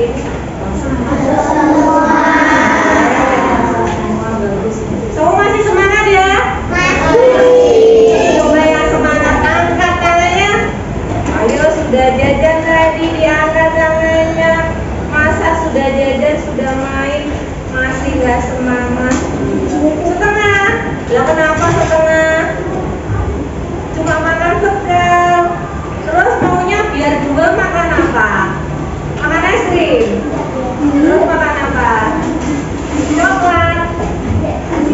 kemarin? Semua bagus. Semua masih semangat ya? Coba yang semangat angkat tangannya. Ayo, sudah jajan tadi diangkat tangannya. Masa sudah jajan, sudah main, masih nggak semangat? Setengah. Lah kenapa setengah? Cuma makan bekal. Terus maunya biar dua makan apa? Makan es krim. Terus makan apa? Coklat.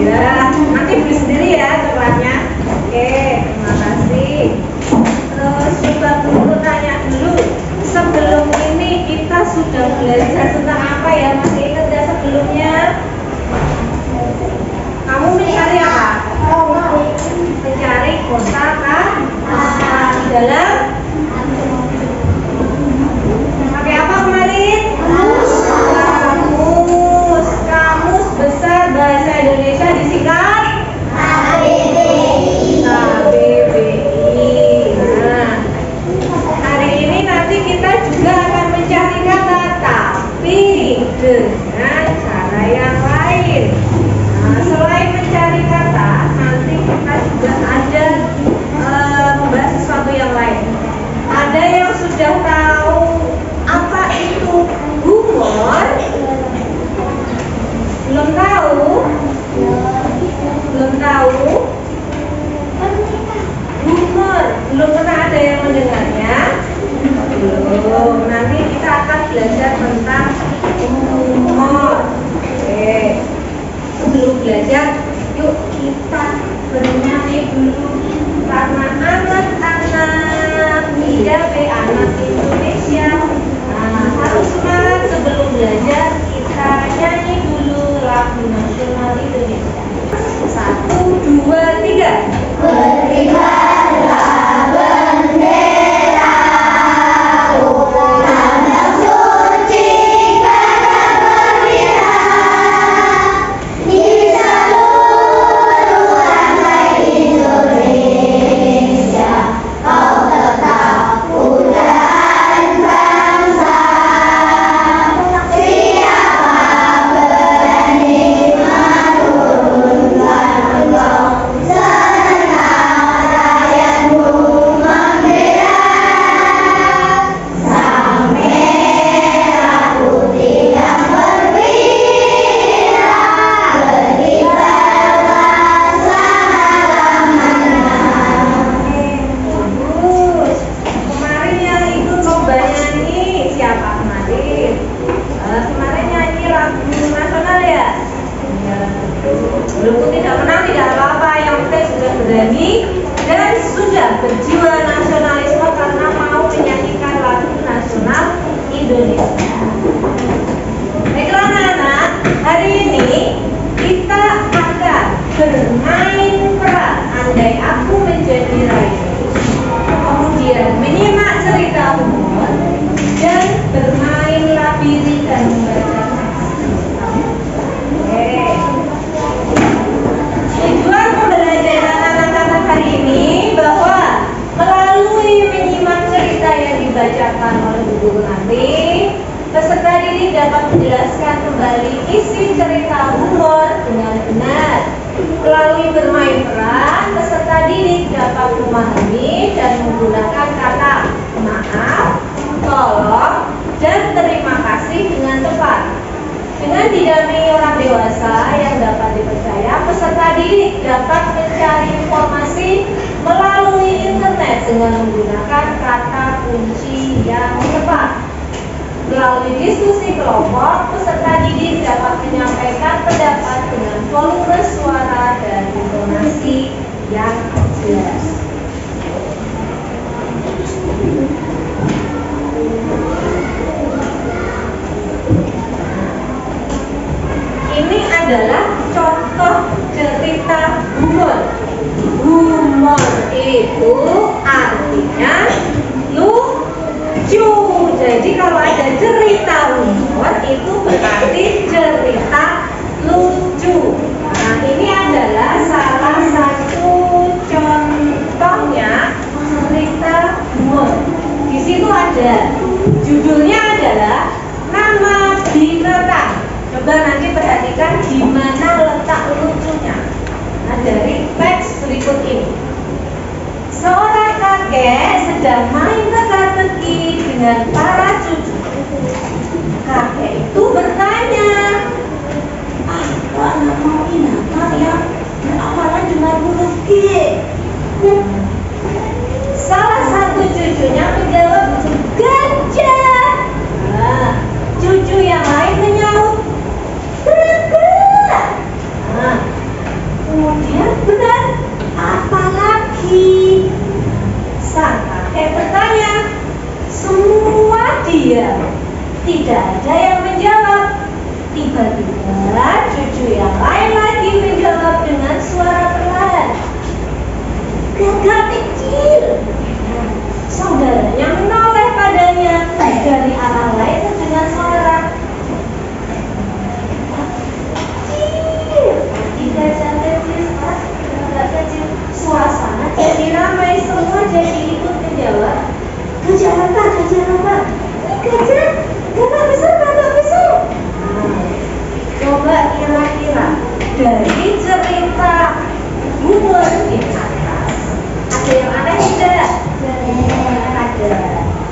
Ya, nanti beli sendiri ya coklatnya. Oke, terima kasih. Terus coba guru tanya dulu. Sebelum ini kita sudah belajar tentang apa ya? Masih ingat nggak sebelumnya? Kamu mencari apa? Mencari kota kan? Di dalam pakai apa kemarin? Kamus. Kamus besar bahasa Indonesia disingkat KBBI. Nah, hari ini nanti kita juga akan mencari kata, tapi dengan cara yang lain. Nah, selain mencari kata, nanti kita juga ada membahas sesuatu yang lain. Ada yang sudah tahu apa itu humor? Belum tahu? Belum tahu? Humor belum pernah ada yang mendengarnya? Belum. Nanti kita akan belajar tentang humor. Oke. Sebelum belajar, yuk kita bernyanyi dulu karena anak-anak IDP, anak Indonesia. Nah, harus semangat sebelum belajar. Kita nyanyi dulu lagu nasional Indonesia. 1, 2, 3. Berkibarlah bendera ulang yang suci kemerdekaan di seluruh lantai Indonesia. Kau tetap putraan bangsa. Siapa berani menurunkan engkau? Senang rakyatmu membela. Sang merah putih yang berkilau, berkibarlah selama-lamanya. Bagus. Kemarin yang ikut lomba nyanyi siapa kemarin? Kemarin nyanyi lagu nasional ya? Walaupun tidak menang tidak apa-apa, yang penting sudah berani dan sudah berjiwa nasionalisme karena mau menyanyikan lagu nasional Indonesia. Baiklah anak-anak, hari ini kita akan bermain peran andai aku menjadi raja. Kemudian menyimak cerita humor dan bermain labirin dan membaca teks. Oke. Tujuan pembelajaran anak-anak hari ini bahwa melalui menyimak cerita yang dibacakan oleh Bu Guru nanti, peserta didik dapat menjelaskan kembali isi cerita humor dengan benar. Melalui bermain peran, peserta didik dapat memahami dan menggunakan kata maaf, tolong, dan terima kasih dengan tepat. Dengan didampingi orang dewasa yang dapat dipercaya, peserta didik dapat mencari informasi melalui internet dengan menggunakan kata kunci yang tepat. Melalui diskusi kelompok, peserta didik dapat menyampaikan pendapat dengan volume suara dan intonasi yang jelas. Ini adalah contoh cerita humor. Humor itu artinya lucu. Jadi kalau ada cerita humor itu berarti cerita lucu. Nah, ini adalah salah satu contoh binatang. Coba nanti perhatikan di mana letak lucunya. Nah, dari teks berikut ini. Seorang kakek sedang main teka-teki dengan para cucu. Kakek itu bertanya, apa nama binatang yang berawalan dengan huruf G? Salah satu cucunya menjawab, gajah. Nah, cucu yang lain menyaut, gagak. Nah, kemudian benar, apa lagi? Sang kakek bertanya, semua diam. Tidak ada yang menjawab. Tiba-tiba cucu yang lain lagi menjawab dengan suara perlahan, gagak kecil. Saudaranya menoleh padanya dari arah lain dengan suara kecil. Gajah kecil, gagak kecil. Suasana jadi ramai, semua jadi ikut menjawab, gajah apa, gajah apa? Gajah, gagak besar, gagak besar. Coba kira-kira dari cerita humor di atas ada yang aneh tidak? Ada.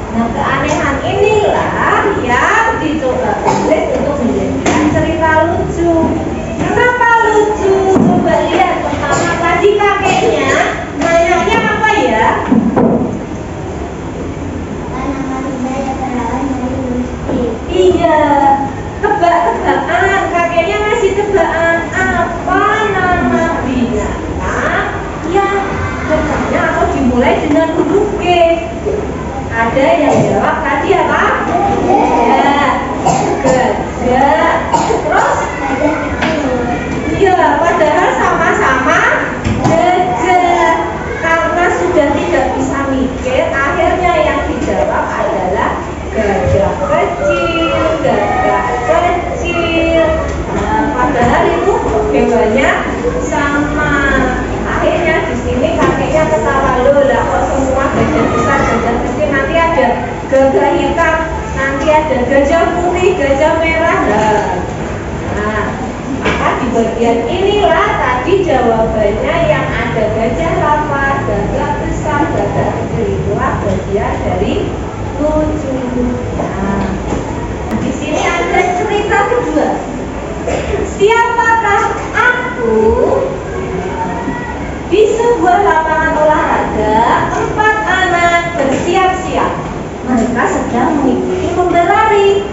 Nah, keanehan inilah yang dicoba tulis untuk menjadikan cerita lucu. Kenapa lucu? Coba lihat pertama tadi kakeknya nanyanya apa ya? Iya, tebak-tebakan. Kakeknya ngasih tebakan, apa nama binatang yang letaknya atau dimulai dengan huruf G. Ada yang jawab tadi apa? Ya, gajah. Terus? Iya, padahal sama-sama gajah. Karena sudah tidak bisa mikir, akhirnya yang dijawab adalah gajah kecil, gagak kecil. Nah, padahal itu hewannya sama. Akhirnya di sini kakeknya ketawa, loh lah kok semua gajah besar, gajah kecil, nanti ada gagak hitam, nanti ada gajah putih, gajah merah. Nah, maka di bagian inilah tadi jawabannya yang ada gajah lava, gagak besar, gagak kecil, itulah bagian dari lucu. Nah, di sini ada cerita kedua. Siapakah aku? Di sebuah lapangan olahraga, 4 anak bersiap-siap. Mereka sedang mengikuti lomba lari.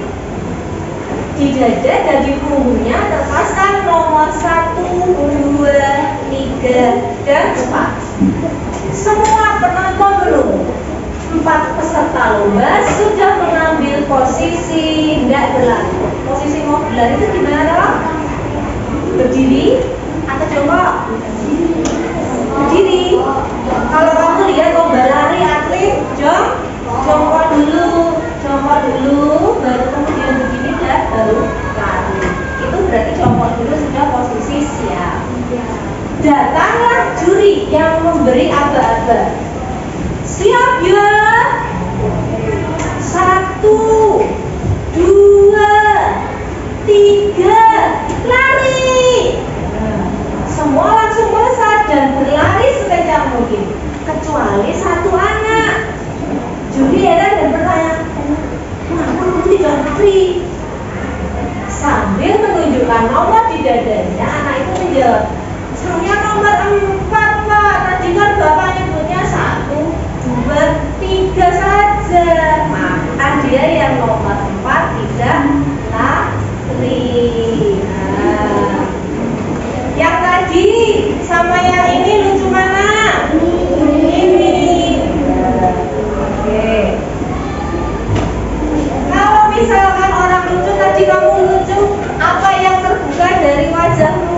Di dada dan di punggungnya terpasang nomor 1, 2, 3, dan 4. Semua penonton menunggu. 4 peserta lomba sudah mengambil posisi hendak berlari. Posisi mau berlari itu gimana? Berdiri atau jongkok? Berdiri. Kalau kamu lihat lomba lari atlet, jongkok dulu, baru kemudian begini dan baru lari. Itu berarti jongkok dulu sudah posisi siap. Datanglah juri yang memberi aba-aba. Siap ya? 1, 2, 3, lari. Semua langsung melesat dan berlari sekencang mungkin, kecuali 1 anak. Juri heran dan bertanya, kenapa kamu tidak lari? Sambil menunjukkan nomor di dadanya, anak itu menjawab, saya nomor 4 Pak, tadi kan Bapak nyebutnya 1, 2, 3 saja. Maka dia yang nomor 4 tidak lari. Nah, yang tadi sama yang ini lucu mana? Ini. Oke. Kalau misalkan orang lucu tadi kamu lucu, apa yang terbuka dari wajahmu?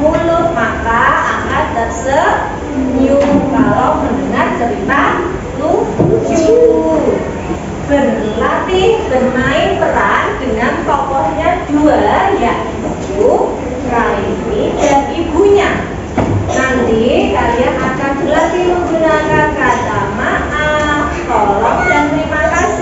Mulut, maka akan tersenyum kalau mendengar cerita lucu. Berlatih bermain peran dengan tokohnya 2, yaitu Raini dan ibunya. Nanti kalian akan berlatih menggunakan kata maaf, tolong, dan terima kasih.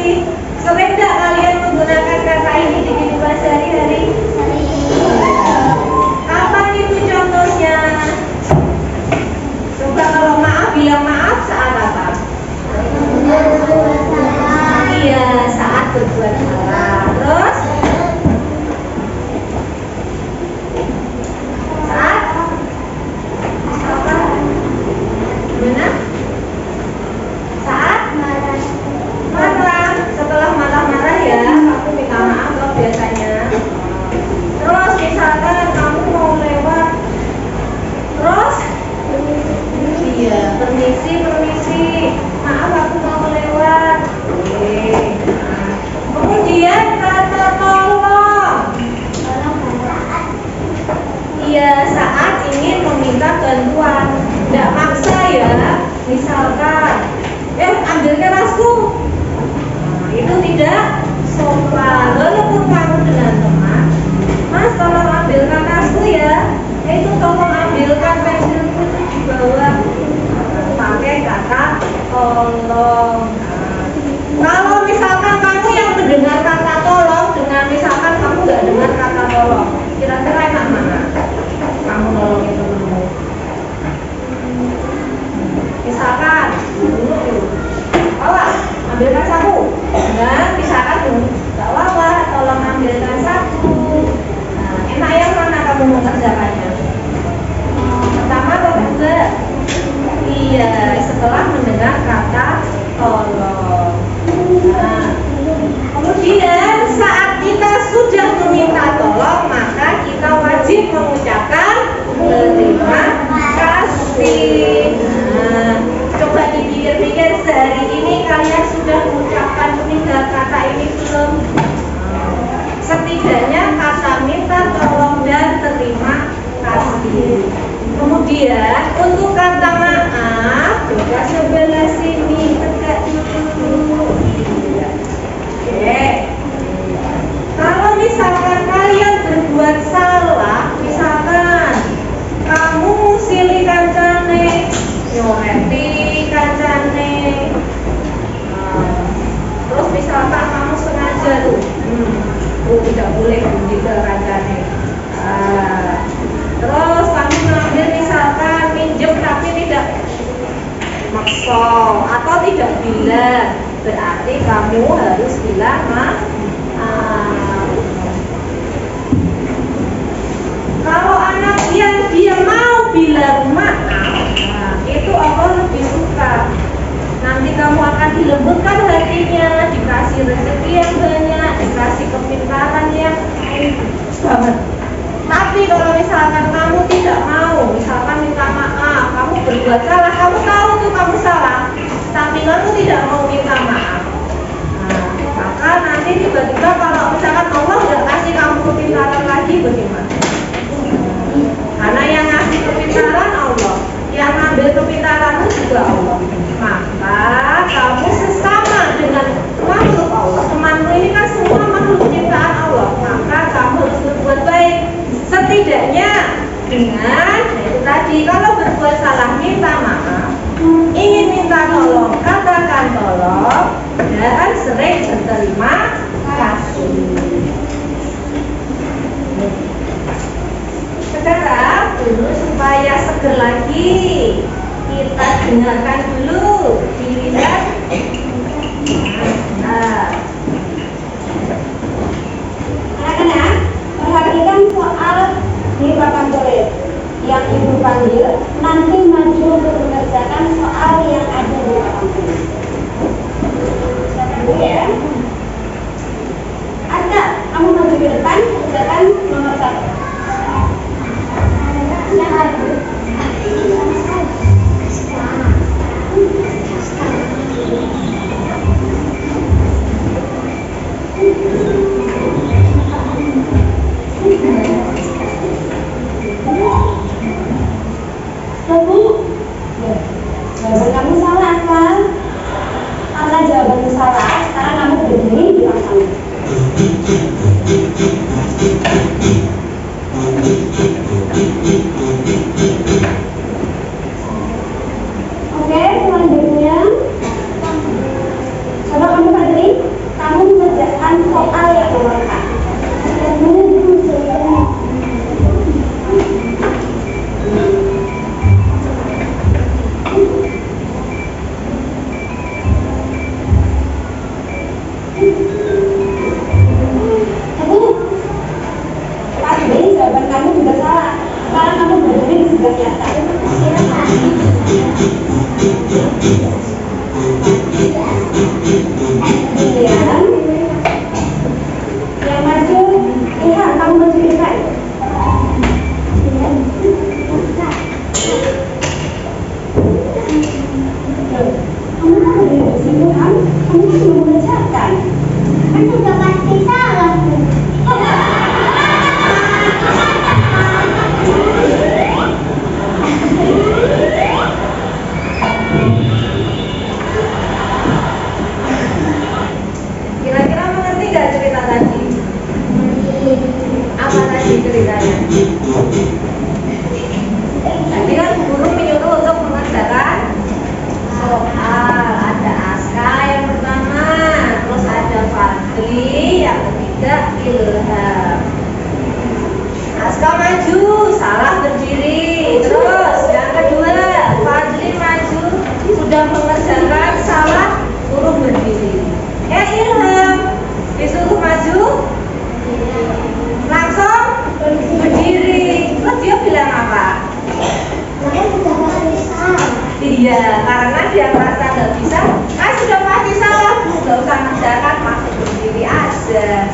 nggak dengar kata tolong. Kira-kira enak mana? Kamu nolongin temenmu. Misalkan, Lala, ambilkan sapu. Dan misalkan Mbak Lala, tolong ambilkan sapu. Nah, enak yang mana kamu mengerjakannya? Pertama atau kedua? Iya, setelah mendengar kata tolong. Nah, kemudian saat kita sudah meminta tolong, maka kita wajib mengucapkan terima kasih. Nah, coba dipikir-pikir, sehari ini kalian sudah mengucapkan tiga kata ini belum? Setidaknya kata minta tolong dan terima kasih. Kemudian untuk kata maaf, coba sebelah sini tegak dulu. Oke. Kalau misalkan kalian berbuat salah, misalkan kamu silih kancane, nyoreti kancane, terus misalkan kamu sengaja tuh, tidak boleh bunyi ke kancane. Terus kamu ngambil misalkan minjem tapi tidak makso atau tidak bilang, berarti kamu harus bilang maaf. Kalau anak yang dia mau bilang maaf, itu Allah lebih suka. Nanti kamu akan dilembutkan hatinya, dikasih rezeki yang banyak, dikasih kepintaran yang banget. Tapi kalau misalkan kamu tidak mau, misalkan minta maaf, kamu berbuat salah, kamu tahu tuh kamu salah, tapi kamu tidak mau minta maaf. Nah, maka nanti tiba-tiba kalau misalkan Allah udah kasih kamu kepintaran lagi, bagaimana? Karena yang ngasih kepintaran Allah, yang ngambil kepintaranmu juga Allah. Maka kamu sesama dengan makhluk Allah, temanmu ini kan semua makhluk ciptaan Allah, maka kamu harus berbuat baik. Setidaknya dengan itu tadi, kalau berbuat salah minta maaf, ingin minta tolong katakan tolong, dan sering berterima kasih. Sekarang dulu supaya seger lagi, kita dengarkan dulu dilihat. Anak-anak, perhatikan soal di papan tulis yang ibu panggil. Nanti maju untuk mengerjakan soal yang ada di papan tulis. Siapa dulu ya? Ada, kamu maju ke depan, kerjakan nomor 1. Jawaban kamu salah kan? Karena jawabanmu salah, sekarang kamu berdiri di belakang. Oke, selanjutnya coba kamu berdiri, kamu mengerjakan soal yang nomor 4. Jawaban kamu juga salah. Sekarang kamu berdiri di sebelah nyata. Kemudian yang maju, lihat kamu maju di depan. Kamu kan berdiri di situ kan? Kamu kan belum mengerjakan. Kan sudah pasti salah. Kira-kira mengerti gak cerita tadi? Apa tadi ceritanya? Tadi kan guru menyuruh untuk mengerjakan soal. Ada Aska yang pertama, terus ada Fadli, bisa? Sudah pasti salah, nggak usah mendarat, masuk berdiri aja.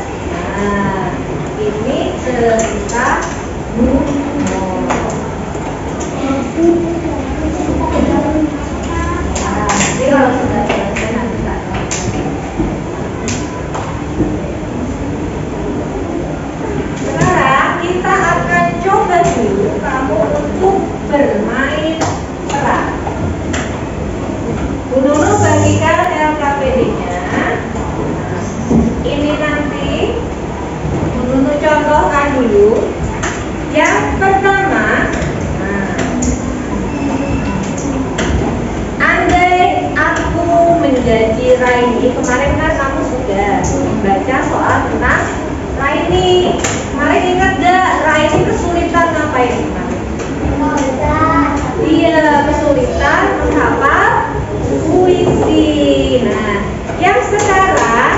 Nah, ini cerita Bungo. Jadi kalau sudah selesai nanti tak. Sekarang kita akan coba dulu kamu untuk bermain peran. Bu Nunu bagikan LKPD-nya. Ini nanti Bu Nunu contohkan dulu. Yang pertama, andai aku menjadi Raini. Kemarin kan kamu sudah baca soal tentang Raini. Kemarin ingat gak Raini kesulitan ngapain kemarin? Iya, kesulitan menghafal puisi. Nah, yang sekarang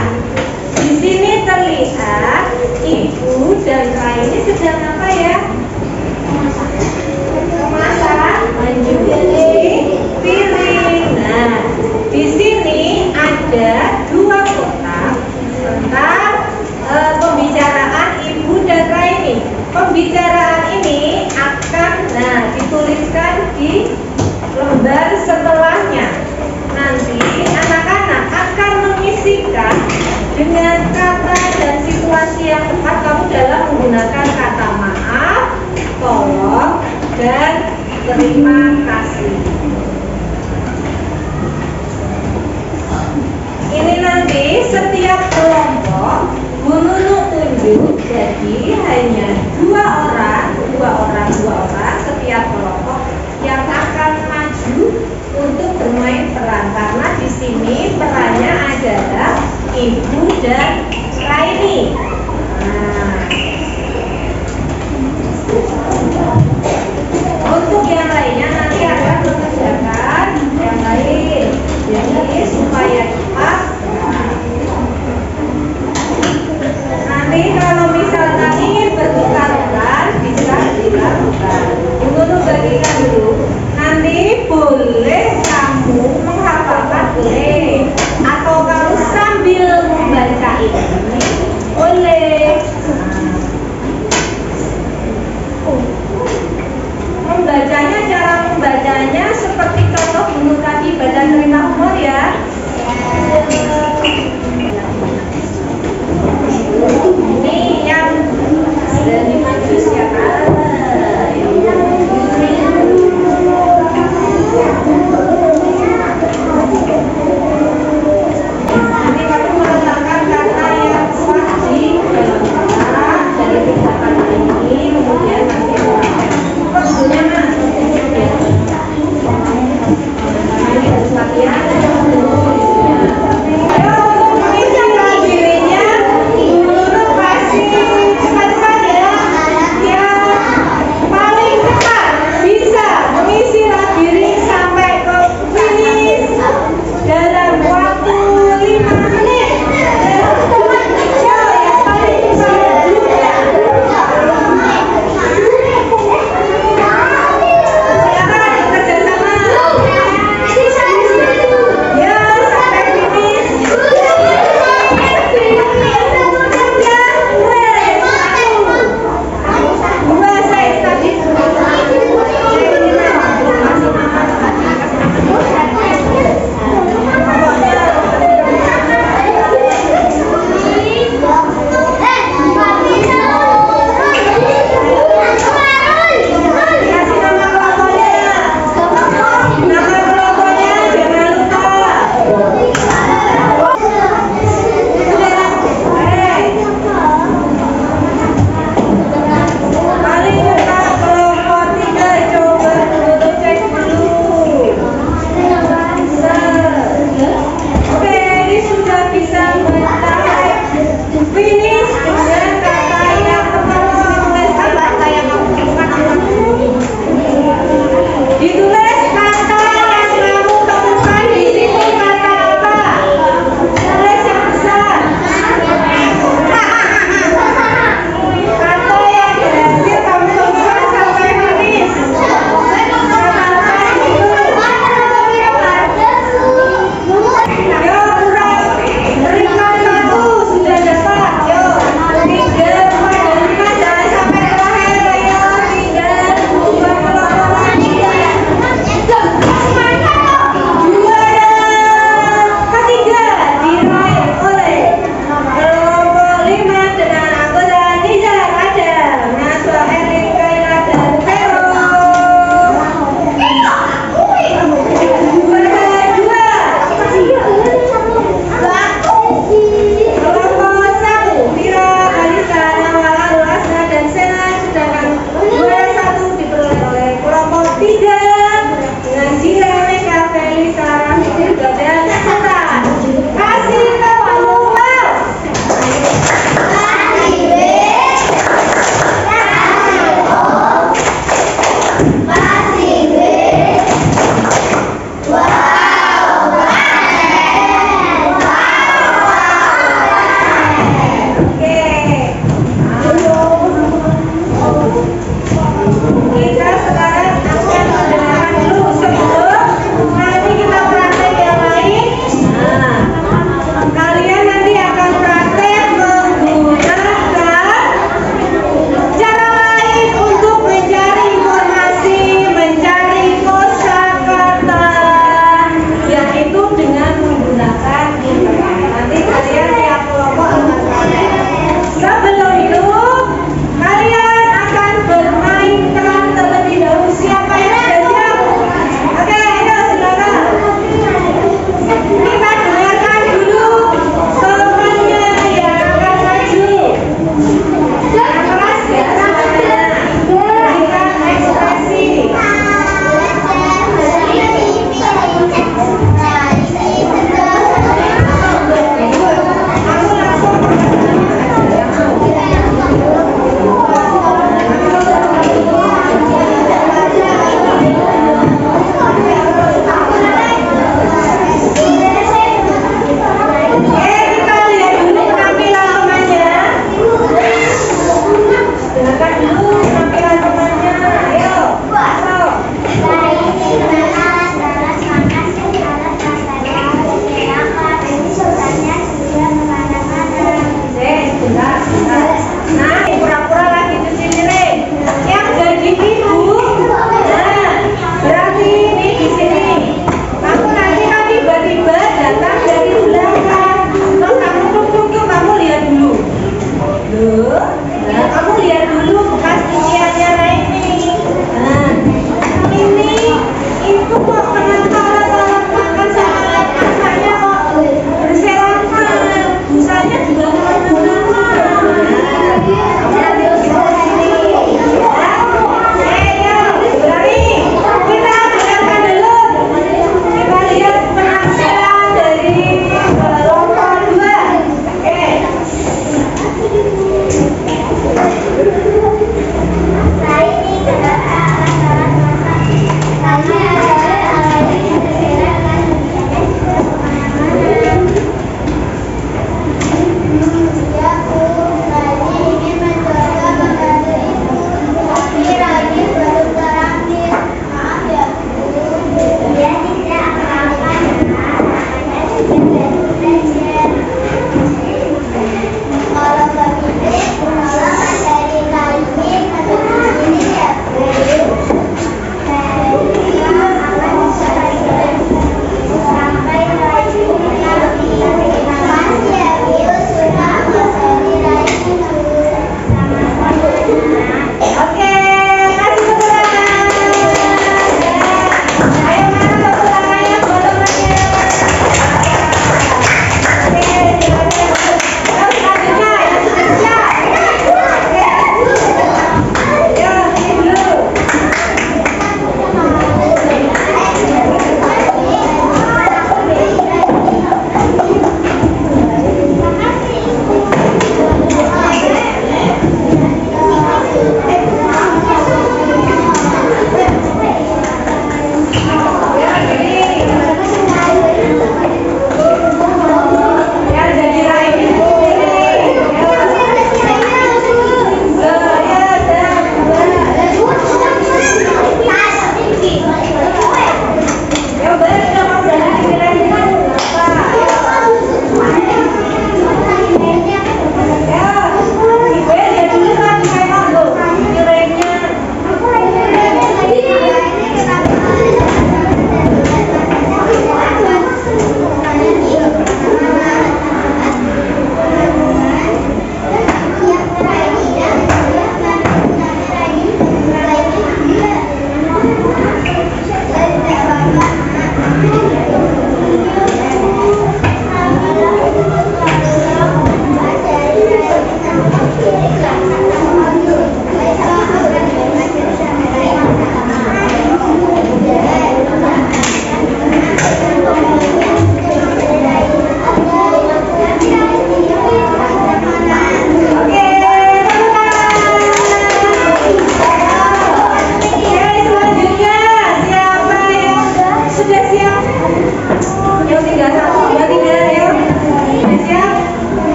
di sini terlihat Ibu dan Raini sedang apa ya? Memasak, mencuci piring. Nah, di sini ada dua kotak tentang pembicaraan Ibu dan Raini. Pembicaraan ini akan dituliskan di lembar setelahnya. Nanti anak-anak akan mengisikan dengan kata dan situasi yang tepat kamu dalam menggunakan kata maaf, tolong, dan terima kasih. Ini nanti setiap kelompok Bu Nunu tunjuk, jadi hanya dua orang setiap kelompok yang akan maju untuk bermain peran, karena di sini perannya adalah Ibu dan Raini. Untuk yang lainnya nanti akan mengerjakan yang lain, jadi supaya cepat. Nanti kalau misalkan ingin bertukar peran bisa dilakukan. Nunu bagikan dulu. Nanti boleh kamu menghafalkan boleh, atau kamu sambil membaca ini.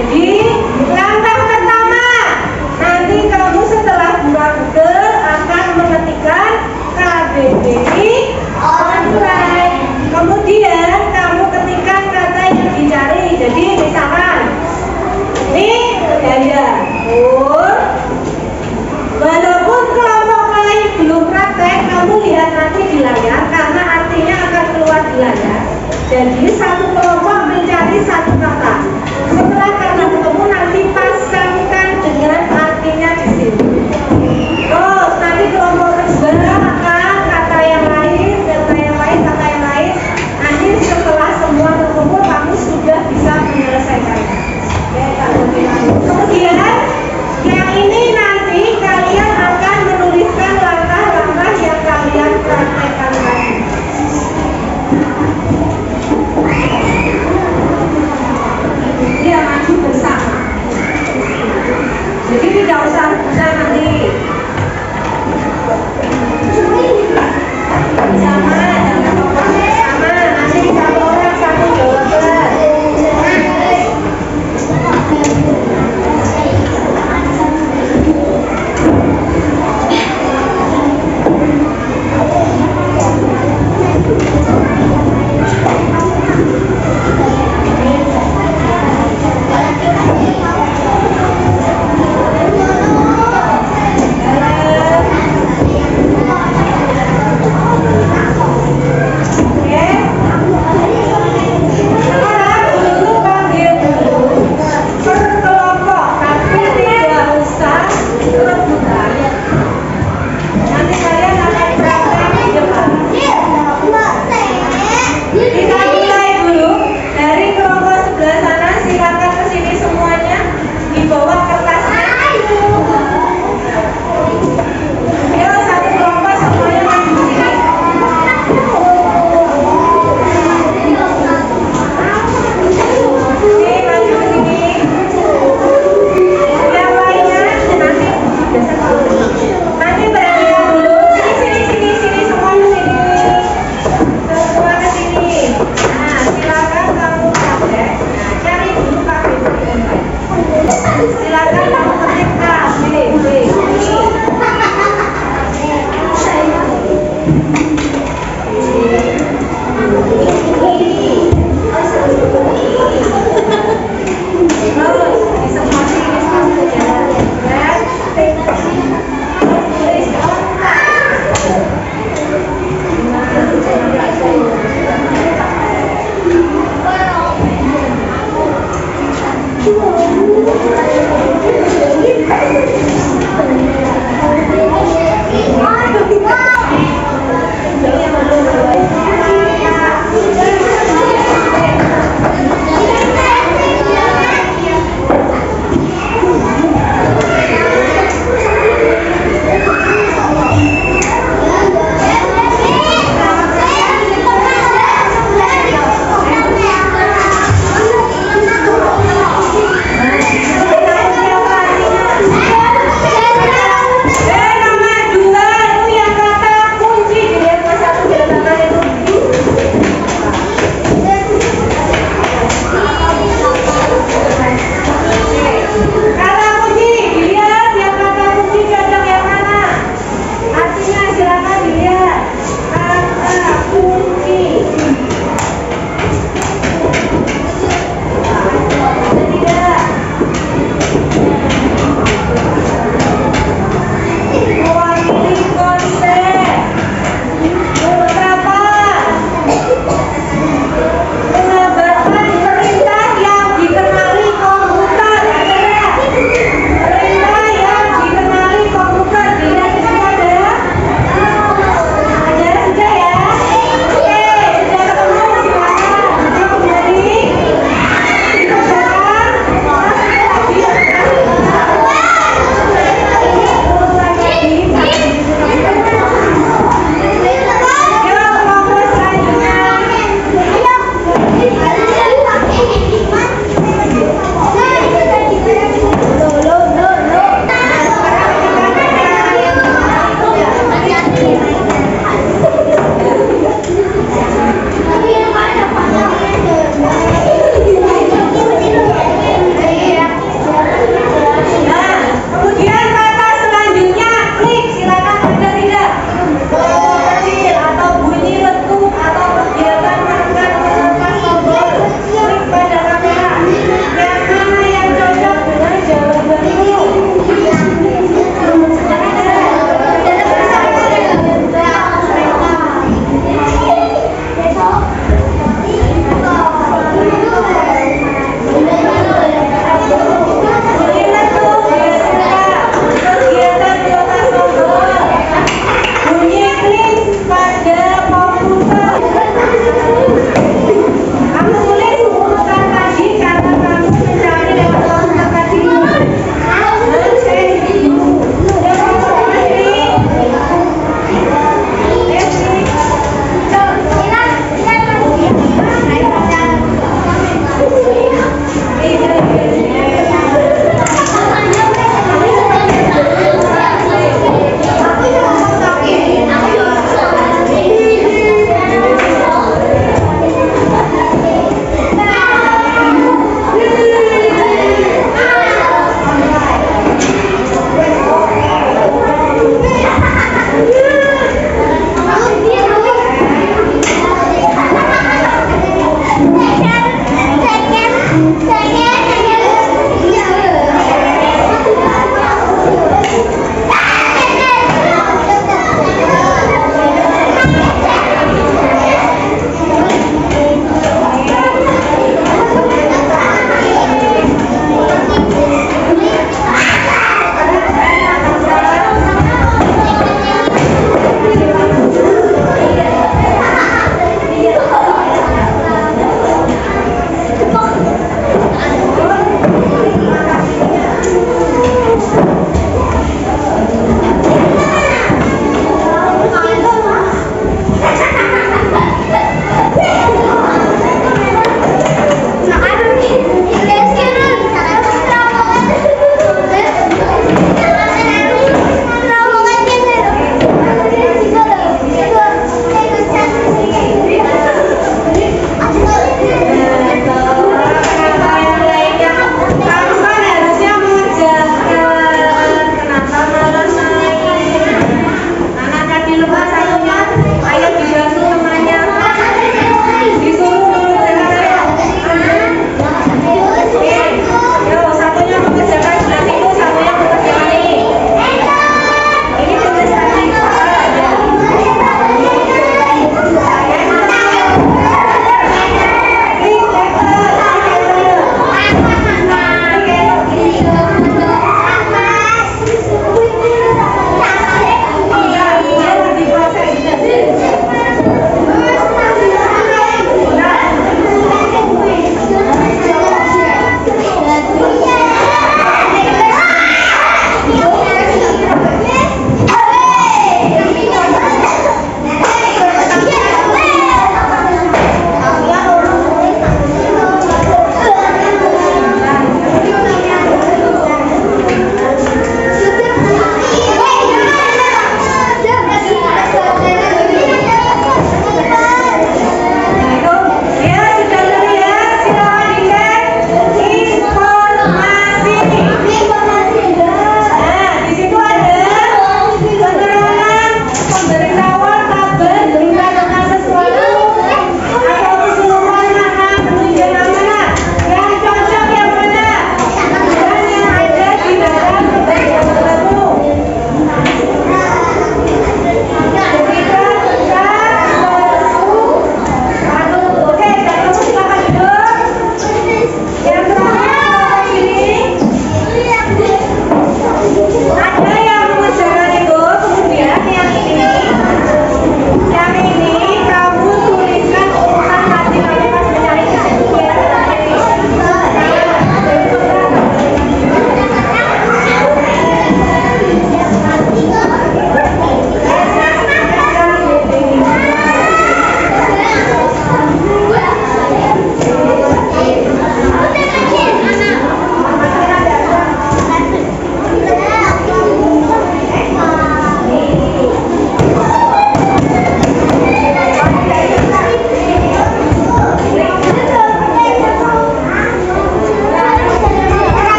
Jadi langkah pertama, nanti kamu setelah buka Google akan mengetikkan KBBI online. Kemudian kamu ketikkan kata yang dicari. Jadi misalkan ini daya. Walaupun kelompok lain belum praktek, kamu lihat nanti di layar karena artinya akan keluar di layar. Jadi satu kelompok mencari satu kata. Setelah kata ketemu nanti pasangkan dengan artinya di sini. Terus nanti kelompok kedua akan kata yang lain, kata yang lain, kata yang lain. Nanti setelah semua ketemu kamu sudah bisa menyelesaikannya. Kemudian yang ini nanti kalian akan menuliskan langkah-langkah yang kalian praktekkan tadi.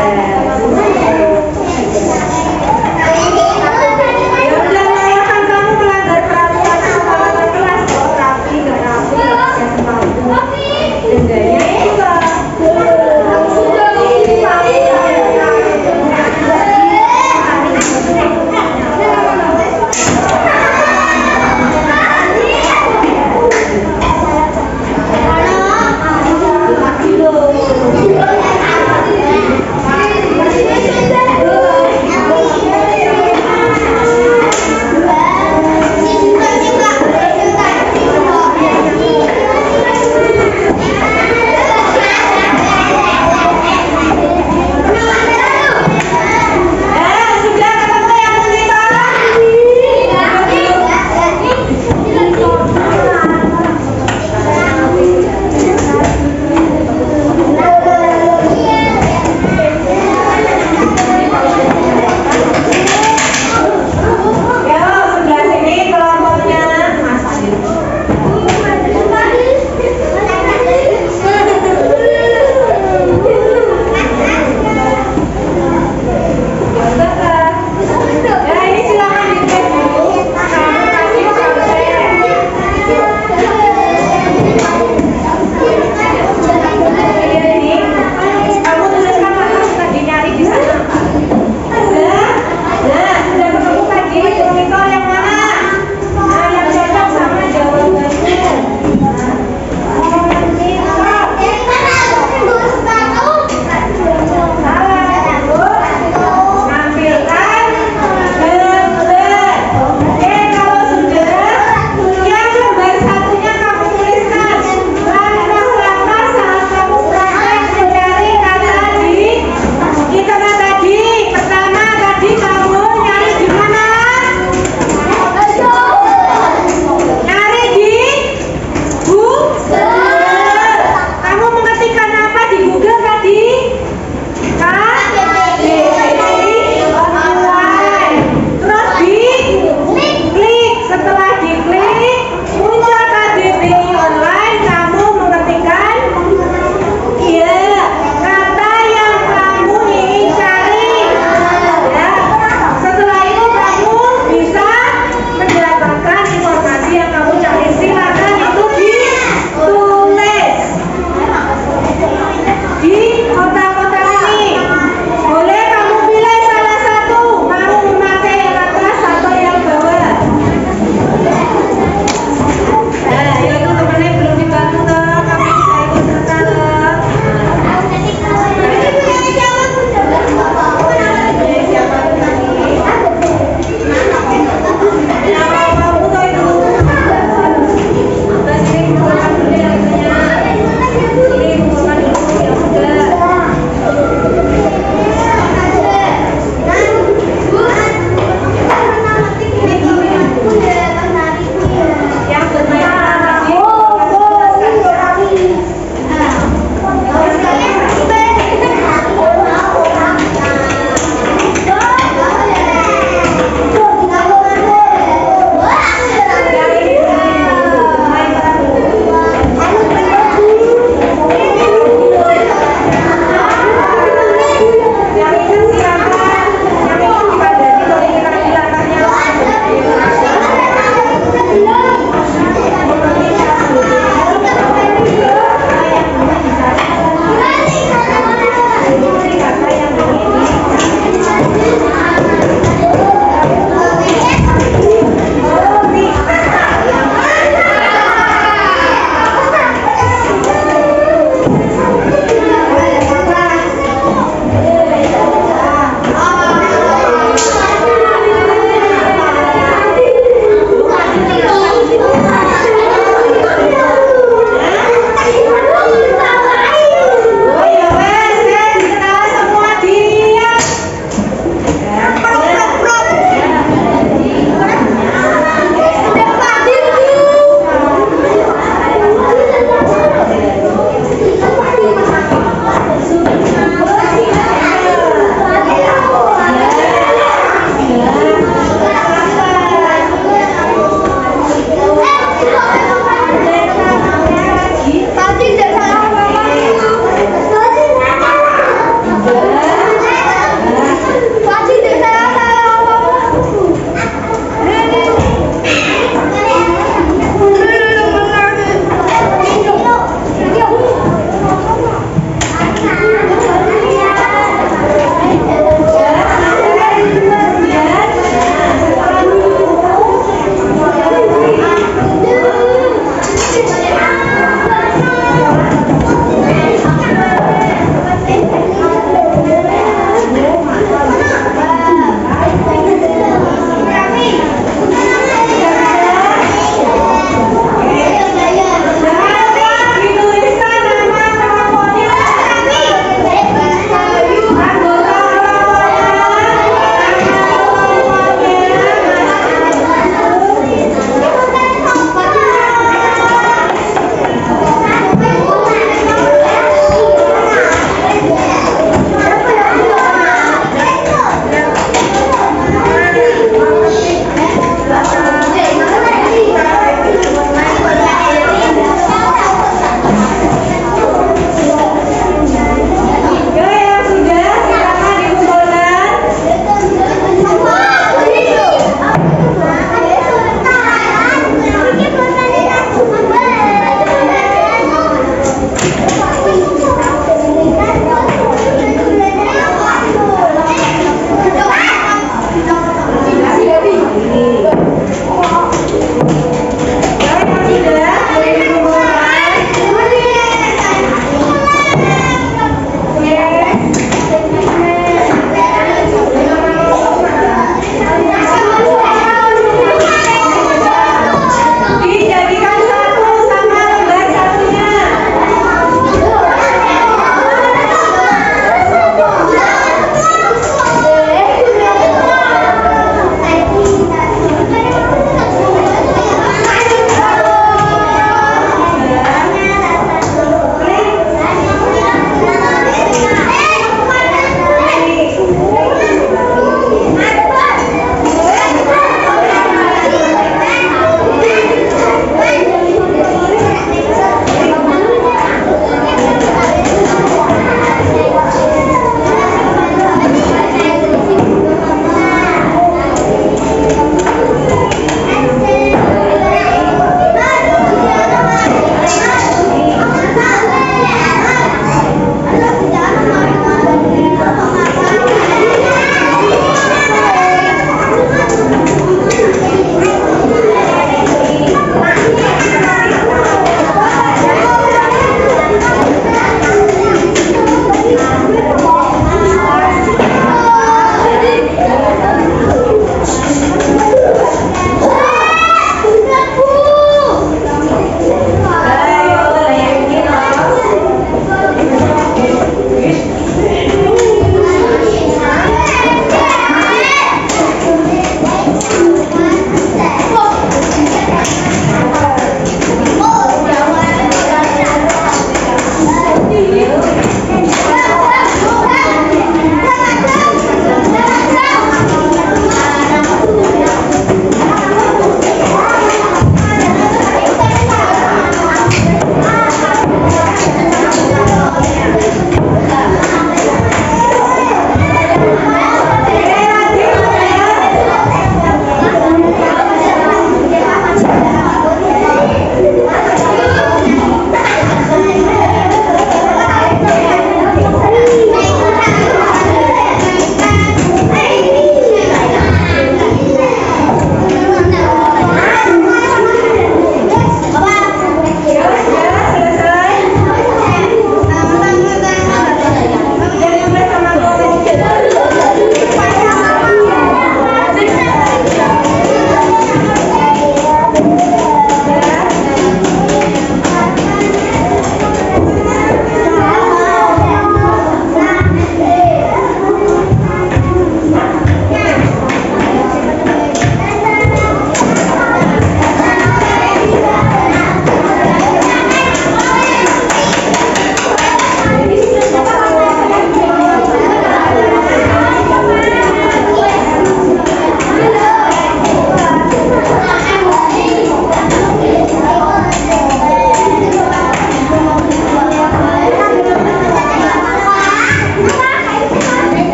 Yang melanggar kamu melanggar peraturan kepala kelas, oh rapi nggak rapi, nggak pakai sepatu, dendanya juga.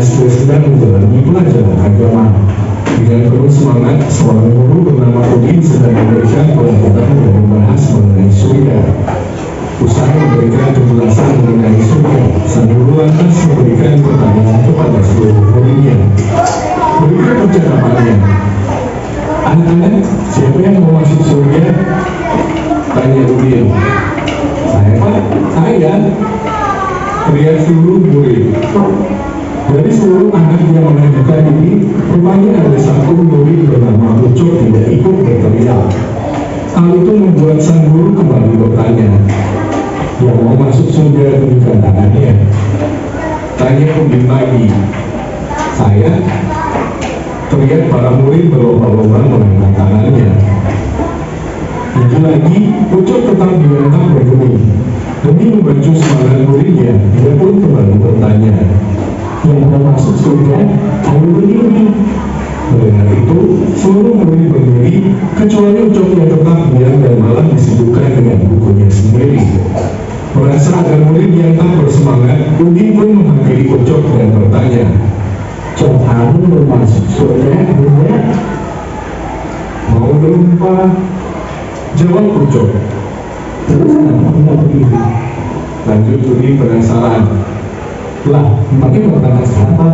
sedang menjalani pelajaran agama. Dengan penuh semangat, seorang guru bernama Udin sedang memberikan pelajaran dan membahas mengenai surga. Usai memberikan penjelasan mengenai surga, sang guru lantas memberikan pertanyaan kepada seluruh muridnya. Berikut ucapannya. Anak-anak, siapa yang mau masuk surga? Tanya Udin. Saya, Pak. Saya. Teriak seluruh murid. Dari seluruh anak yang mengajukan ini, rupanya ada satu murid bernama Ucok tidak ikut berteriak. Hal itu membuat sang guru kembali bertanya, yang mau masuk surga tunjukkan tangannya. Tanya Udin lagi. Saya. Teriak para murid berlomba-lomba mengangkat tangannya. Lagi lagi, Ucok tetap diantang bergeming. Demi membantu semangat muridnya, dia pun kembali bertanya, yang mau masuk surga, ayo berdiri. Mendengar itu, seluruh murid berdiri, kecuali Ucok yang tetap diam dan malah disibukkan dengan bukunya sendiri. Merasa agar murid yang tak bersemangat, Udin pun menghampiri Ucok dan bertanya, Cok Harun mau masuk surga, Bunda? Mau dong, Pak? Jawab Ucok. Terus kenapa tidak begitu? Lanjut Udin penasaran. Lah, pakai bertanya siapa?